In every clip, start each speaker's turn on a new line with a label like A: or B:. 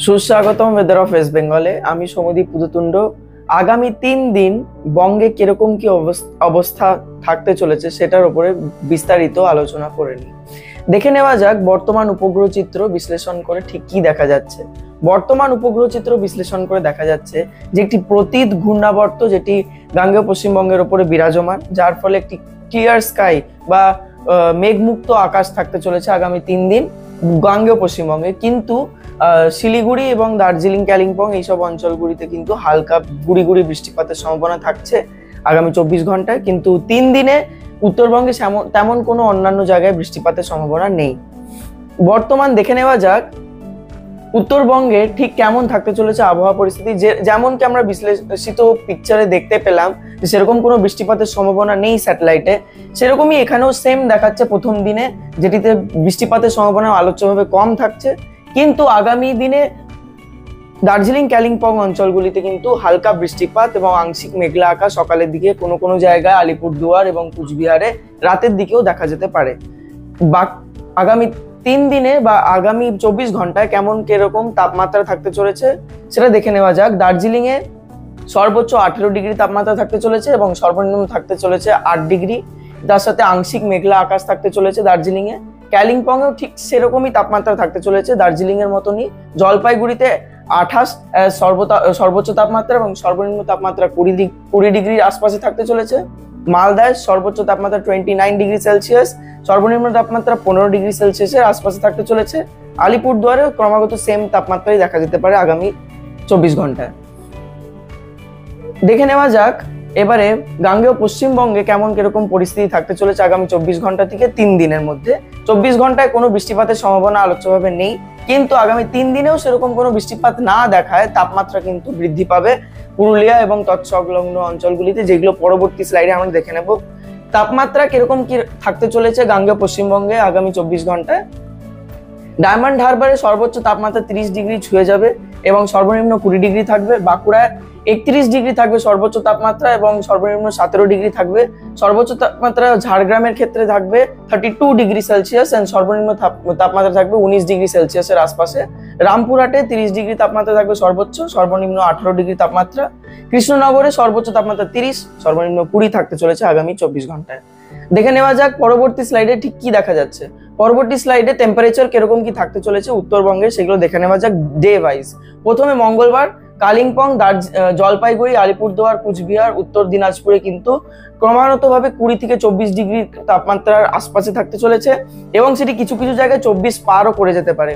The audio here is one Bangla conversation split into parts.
A: সুস্বাগতম ওয়েদার অফ ওয়েস্ট বেঙ্গলে। আমি সৌম্যদীপ পুততুণ্ড। আগামী 3 দিন বঙ্গে কিরকম কি অবস্থা থাকতে চলেছে সেটার উপরে বিস্তারিত আলোচনা করে নিই। দেখে নেওয়া যাক বর্তমান উপগ্রহ চিত্র বিশ্লেষণ করে ঠিক কি দেখা যাচ্ছে। বর্তমান উপগ্রহ চিত্র বিশ্লেষণ করে দেখা যাচ্ছে যে একটি প্রতীত ঘূর্ণাবর্ত যেটি গাঙ্গেয় পশ্চিমবঙ্গের উপরে বিরাজমান, যার ফলে একটি ক্লিয়ার স্কাই বা মেঘমুক্ত আকাশ থাকতে চলেছে আগামী 3 দিন গাঙ্গেয় পশ্চিমবঙ্গে। কিন্তু শিলিগুড়ি এবং দার্জিলিং, কালিম্পং এইসব অঞ্চলগুলিতে কিন্তু হালকা গুড়ি গুড়ি বৃষ্টিপাতের সম্ভাবনা থাকছে আগামী 24 ঘন্টায়। কিন্তু 3 দিনে উত্তরবঙ্গে তেমন কোনো অন্যান্য জায়গায় বৃষ্টিপাতের সম্ভাবনা নেই। বর্তমান দেখে নেওয়া যাক উত্তরবঙ্গে ঠিক কেমন থাকতে চলেছে আবহাওয়া পরিস্থিতি। যেমনকি আমরা বিশ্লেষিত পিকচারে দেখতে পেলাম যে সেরকম কোনো বৃষ্টিপাতের সম্ভাবনা নেই স্যাটেলাইটে, সেরকমই এখানেও সেম দেখাচ্ছে প্রথম দিনে, যেটিতে বৃষ্টিপাতের সম্ভাবনা আলোচ্যভাবে কম থাকছে। কিন্তু আগামী দিনে দার্জিলিং, কালিম্পং অঞ্চলগুলিতে কিন্তু হালকা বৃষ্টিপাত এবং আংশিক মেঘলা আকাশ সকালের দিকে কোনো কোনো জায়গায় আলিপুরদুয়ার এবং কুচবিহারে রাতের দিকেও দেখা যেতে পারে। আগামী 3 দিনে বা আগামী 24 ঘন্টায় কেমন কিরকম তাপমাত্রা থাকতে চলেছে সেটা দেখে নেওয়া যাক। দার্জিলিং এ সর্বোচ্চ 18 ডিগ্রি তাপমাত্রা থাকতে চলেছে এবং সর্বনিম্ন থাকতে চলেছে 8 ডিগ্রি। তার সাথে আংশিক মেঘলা আকাশ থাকতে চলেছে দার্জিলিং এ। কালিম্পং এও ঠিক সেরকমই তাপমাত্রা থাকতে চলেছে দার্জিলিং এর মতনই। জলপাইগুড়িতে 28 সর্বোচ্চ তাপমাত্রা এবং সর্বনিম্ন তাপমাত্রা 20 ডিগ্রির আশপাশে থাকতে চলেছে। মালদায় সর্বোচ্চ তাপমাত্রা 29 ডিগ্রি সেলসিয়াস, সর্বনিম্ন তাপমাত্রা 15 ডিগ্রি সেলসিয়াসের আশপাশে থাকতে চলেছে। আলিপুরদুয়ারেও ক্রমাগত সেম তাপমাত্রাই দেখা যেতে পারে আগামী 24 ঘন্টায়। দেখে নেওয়া যাক এবারে গাঙ্গেয় পশ্চিমবঙ্গে কেমন কিরকম পরিস্থিতি থাকতে চলেছে আগামী 24 ঘন্টা থেকে 3 দিনের মধ্যে। 24 ঘন্টায় কোনো বৃষ্টিপাতের সম্ভাবনা আলোচ্যভাবে নেই, কিন্তু আগামী 3 দিনেও সেরকম কোনো বৃষ্টিপাত না দেখায় তাপমাত্রা কিন্তু বৃদ্ধি পাবে পুরুলিয়া এবং তৎসংলগ্ন অঞ্চলগুলিতে, যেগুলো পরবর্তী স্লাইডে আমরা দেখে নেব। তাপমাত্রা কিরকম কি থাকতে চলেছে গাঙ্গেয় পশ্চিমবঙ্গে আগামী 24 ঘন্টায়। ডায়মন্ড হারবারে সর্বোচ্চ তাপমাত্রা 30 ডিগ্রি ছুঁয়ে যাবে এবং সর্বনিম্ন 20 ডিগ্রি থাকবে। বাঁকুড়ায় 31 ডিগ্রি থাকবে সর্বোচ্চ তাপমাত্রা এবং সর্বনিম্ন 17 ডিগ্রি থাকবে। সর্বোচ্চ তাপমাত্রা ঝাড়গ্রামের ক্ষেত্রে থাকবে 32 ডিগ্রি সেলসিয়াস এবং সর্বনিম্ন তাপমাত্রা থাকবে 19 ডিগ্রি সেলসিয়াসের আশপাশে। রামপুরহাটে 30 ডিগ্রি তাপমাত্রা থাকবে সর্বোচ্চ, সর্বনিম্ন 18 ডিগ্রি তাপমাত্রা। কৃষ্ণনগরে সর্বোচ্চ তাপমাত্রা 30, সর্বনিম্ন 20 থাকতে চলেছে আগামী 24 ঘন্টায়। দেখে নেওয়া যাক পরবর্তী স্লাইডে ঠিক কি দেখা যাচ্ছে। পরবর্তী স্লাইডে টেম্পারেচার কিরকম কি থাকতে চলেছে উত্তরবঙ্গে সেগুলো দেখে নেওয়া যাক ডে ওয়াইজ। প্রথমে মঙ্গলবার কালিম্পং, জলপাইগুড়ি, আলিপুরদুয়ার, কুচবিহার, উত্তর দিনাজপুরে কিন্তু ক্রমাগতভাবে 20 থেকে 24 ডিগ্রি তাপমাত্রার আশপাশে থাকতে চলেছে এবং সেটি কিছু কিছু জায়গায় 24 পারও করে যেতে পারে।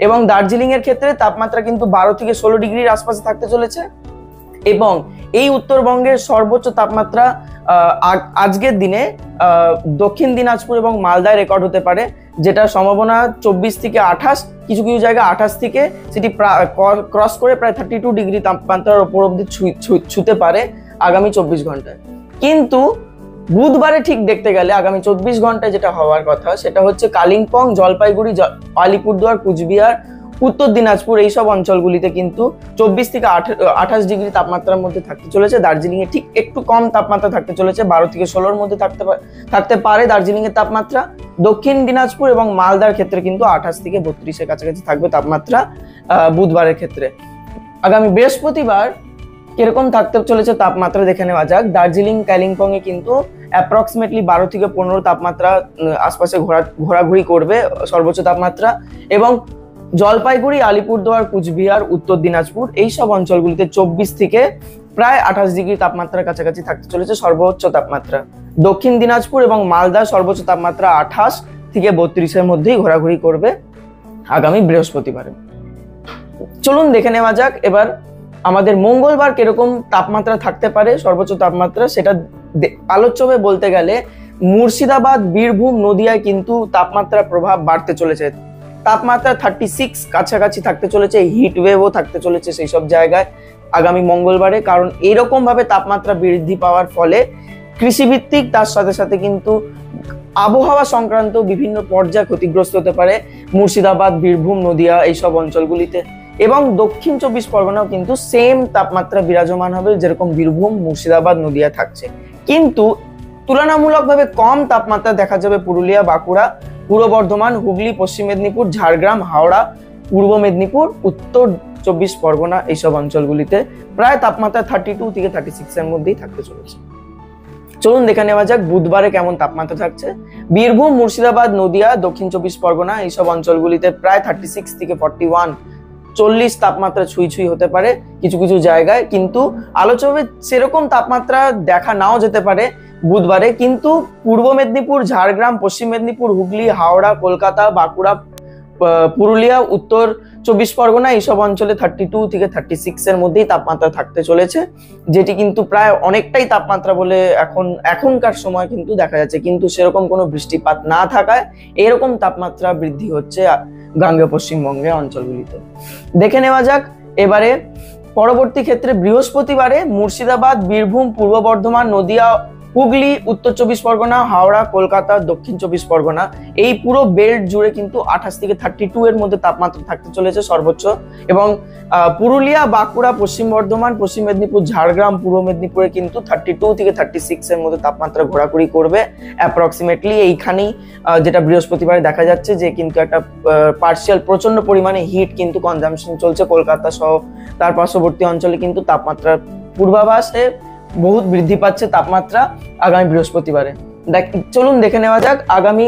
A: এবং দার্জিলিং এর ক্ষেত্রে তাপমাত্রা কিন্তু 12 থেকে 16 ডিগ্রির আশপাশে থাকতে চলেছে। এবং এই উত্তরবঙ্গের সর্বোচ্চ তাপমাত্রা আজকের দিনে দক্ষিণ দিনাজপুর এবং মালদায় রেকর্ড হতে পারে, যেটা সম্ভাবনা 24 থেকে 28, কিছু কিছু জায়গায় 28 থেকে সেটি ক্রস করে প্রায় 32 ডিগ্রি তাপমাত্রার ওপর অব্দি ছুঁতে পারে আগামী 24 ঘন্টায়। কিন্তু বুধবারে ঠিক দেখতে গেলে আগামী 24 ঘন্টায় যেটা হওয়ার কথা সেটা হচ্ছে কালিম্পং, জলপাইগুড়ি, আলিপুরদুয়ার, কুচবিহার, উত্তর দিনাজপুর এইসব অঞ্চলগুলিতে কিন্তু 24 থেকে 28 ডিগ্রি তাপমাত্রার মধ্যে থাকতে চলেছে। দার্জিলিং এ ঠিক একটু কম তাপমাত্রা থাকতে চলেছে, 12 থেকে 16-র মধ্যে থাকতে পারে দার্জিলিং এর তাপমাত্রা। দক্ষিণ দিনাজপুর এবং মালদার ক্ষেত্রে কিন্তু 28 থেকে 32-এর কাছাকাছি থাকবে তাপমাত্রা বুধবারের ক্ষেত্রে। আগামী বৃহস্পতিবার কিরকম থাকতে চলেছে তাপমাত্রা দেখে নেওয়া যাক। দার্জিলিং, কালিম্পং এ কিন্তু অ্যাপ্রক্সিমেটলি 12 থেকে 15 তাপমাত্রা আশপাশে ঘোরাঘুরি করবে সর্বোচ্চ তাপমাত্রা। এবং জলপাইগুড়ি, আলিপুরদুয়ার, কুচবিহার, উত্তর দিনাজপুর এইসব অঞ্চলগুলিতে 24 থেকে প্রায় 28 ডিগ্রি তাপমাত্রার কাছাকাছি থাকতে চলেছে সর্বোচ্চ তাপমাত্রা। দক্ষিণ দিনাজপুর এবং মালদা সর্বোচ্চ তাপমাত্রা 28 থেকে 32-এর মধ্যেই ঘোরাঘুরি করবে আগামী বৃহস্পতিবারে। চলুন দেখে নেওয়া যাক এবার আমাদের মঙ্গলবার কিরকম তাপমাত্রা থাকতে পারে সর্বোচ্চ তাপমাত্রা। সেটা আলোচ্যভাবে বলতে গেলে মুর্শিদাবাদ, বীরভূম, নদিয়ায় কিন্তু তাপমাত্রার প্রভাব বাড়তে চলেছে। তাপমাত্রা 36 কাছাকাছি থাকতে চলেছে, হিট ওয়েভও থাকতে চলেছে সেই সব জায়গায় আগামী মঙ্গলবারে। কারণ এইরকম ভাবে তাপমাত্রা বৃদ্ধি পাওয়ার ফলে কৃষিভিত্তিক তার সাথে সাথে কিন্তু আবহাওয়া সংক্রান্ত বিভিন্ন পর্যায়ে ক্ষতিগ্রস্ত হতে পারে মুর্শিদাবাদ, বীরভূম, নদিয়া এইসব অঞ্চলগুলিতে। এবং দক্ষিণ 24 পরগনাও কিন্তু সেম তাপমাত্রা বিরাজমান হবে যেরকম বীরভূম, মুর্শিদাবাদ, নদিয়া থাকছে। কিন্তু তুলনামূলকভাবে কম তাপমাত্রা দেখা যাবে পুরুলিয়া, বাঁকুড়া, পূর্ব বর্ধমান, হুগলি, পশ্চিম মেদিনীপুর, ঝাড়গ্রাম, হাওড়া, পূর্ব মেদিনীপুর, উত্তর চব্বিশ পরগনা এইসব অঞ্চলগুলিতে প্রায় তাপমাত্রা 32 থেকে 36 এর মধ্যেই থাকতে চলেছে। চলুন দেখে নেওয়া যাক বুধবারে কেমন তাপমাত্রা থাকছে। বীরভূম, মুর্শিদাবাদ, নদিয়া, দক্ষিণ 24 পরগনা এইসব অঞ্চলগুলিতে প্রায় 36 থেকে 41, 40 তাপমাত্রা ছুঁই হতে পারে কিছু কিছু জায়গায়, কিন্তু আলোচনায় সেরকম তাপমাত্রা দেখা নাও যেতে পারে বুধবারে। কিন্তু পূর্ব মেদিনীপুর, ঝাড়গ্রাম, পশ্চিম মেদিনীপুর, হুগলি, হাওড়া, কলকাতা, বাঁকুড়া, পুরুলিয়া, উত্তর 24 পরগনা এইসব অঞ্চলে 32 থেকে 36 এর মধ্যেই তাপমাত্রা থাকতে চলেছে, যেটি কিন্তু প্রায় অনেকটাই তাপমাত্রা বলে এখনকার সময় কিন্তু দেখা যাচ্ছে। কিন্তু সেরকম কোনো বৃষ্টিপাত না থাকায় এরকম তাপমাত্রা বৃদ্ধি হচ্ছে গাঙ্গেয় পশ্চিমবঙ্গের অঞ্চলগুলিতে। দেখে নেওয়া যাক এবারে পরবর্তী ক্ষেত্রে বৃহস্পতিবারে মুর্শিদাবাদ, বীরভূম, পূর্ব বর্ধমান, নদিয়া, হুগলি, উত্তর 24 পরগনা, হাওড়া, কলকাতা, দক্ষিণ 24 পরগনা এই পুরো বেল্ট জুড়ে কিন্তু 28 থেকে 32 এর মধ্যে তাপমাত্রা থাকতে চলেছে সর্বোচ্চ। এবং পুরুলিয়া, বাঁকুড়া, পশ্চিম বর্ধমান, পশ্চিম মেদিনীপুর, ঝাড়গ্রাম, পূর্ব মেদিনীপুরে কিন্তু 32 থেকে 36 এর মধ্যে তাপমাত্রা ঘোরাঘুরি করবে অ্যাপ্রক্সিমেটলি। এইখানেই যেটা বৃহস্পতিবারে দেখা যাচ্ছে যে কিন্তু একটা পার্শিয়াল প্রচন্ড পরিমাণে হিট কিন্তু কনজাম্পশন চলছে কলকাতা সহ তার পার্শ্ববর্তী অঞ্চলে, কিন্তু তাপমাত্রার পূর্বাভাসে বহুত বৃদ্ধি পাচ্ছে তাপমাত্রা আগামী বৃহস্পতিবারে। চলুন দেখে নেওয়া যাক আগামী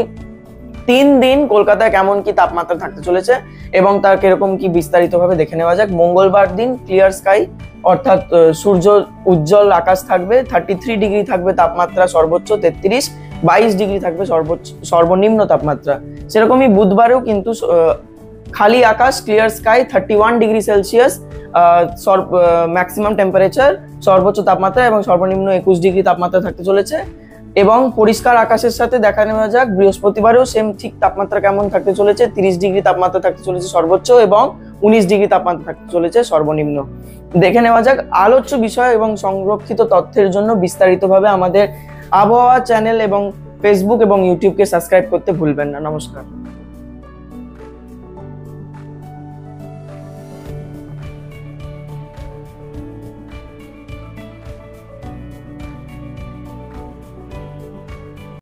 A: 3 দিন কলকাতায় কেমন কি তাপমাত্রা থাকতে চলেছে এবং তার কিরকম কি বিস্তারিতভাবে দেখে নেওয়া যাক। মঙ্গলবার দিন ক্লিয়ার স্কাই, অর্থাৎ সূর্য উজ্জ্বল আকাশ থাকবে, 33 ডিগ্রি থাকবে তাপমাত্রা সর্বোচ্চ, 33, 22 ডিগ্রি থাকবে সর্বনিম্ন তাপমাত্রা। সেরকমই বুধবারেও কিন্তু খালি আকাশ, clear sky, 31 degree Celsius maximum temperature, সর্বোচ্চ তাপমাত্রা এবং সর্বনিম্ন 21 ডিগ্রি তাপমাত্রা থাকতে চলেছে। এবং পরিষ্কার আকাশের সাথে দেখা নেওয়া যাক বৃহস্পতিবারেও সেম ঠিক তাপমাত্রা কেমন থাকতে চলেছে, 30 ডিগ্রি তাপমাত্রা থাকতে চলেছে সর্বোচ্চ এবং 19 ডিগ্রি তাপমাত্রা থাকতে চলেছে সর্বনিম্ন। দেখে নেওয়া যাক আলোচ্য বিষয় এবং সংরক্ষিত তথ্যের জন্য বিস্তারিতভাবে আমাদের আবহাওয়া চ্যানেল এবং ফেসবুক এবং ইউটিউবকে সাবস্ক্রাইব করতে ভুলবেন না। নমস্কার।